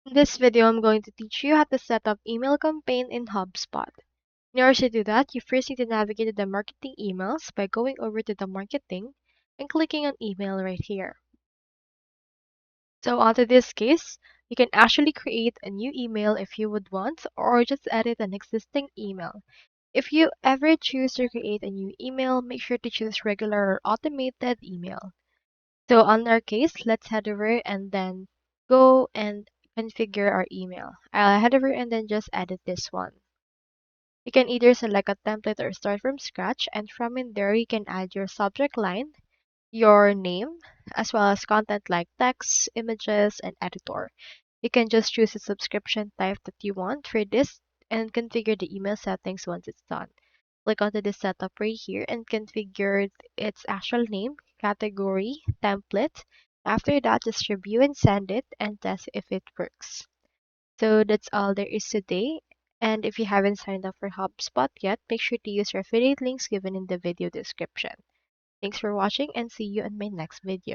In this video, I'm going to teach you how to set up email campaign in HubSpot. In order to do that, you first need to navigate to the marketing emails by going over to the marketing and clicking on email right here. So onto this case, you can actually create a new email if you would want, or just edit an existing email. If you ever choose to create a new email, make sure to choose regular or automated email. So on our case, let's head over and then go and configure our email. I'll head over and then just edit this one. You can either select a template or start from scratch, and from in there you can add your subject line, your name, as well as content like text, images, and editor. You can just choose a subscription type that you want for this and configure the email settings once it's done. Click onto the setup right here and configure its actual name, category, template. After that, just review and send it and test if it works. So that's all there is today. And if you haven't signed up for HubSpot yet, make sure to use our affiliate links given in the video description. Thanks for watching and see you in my next video.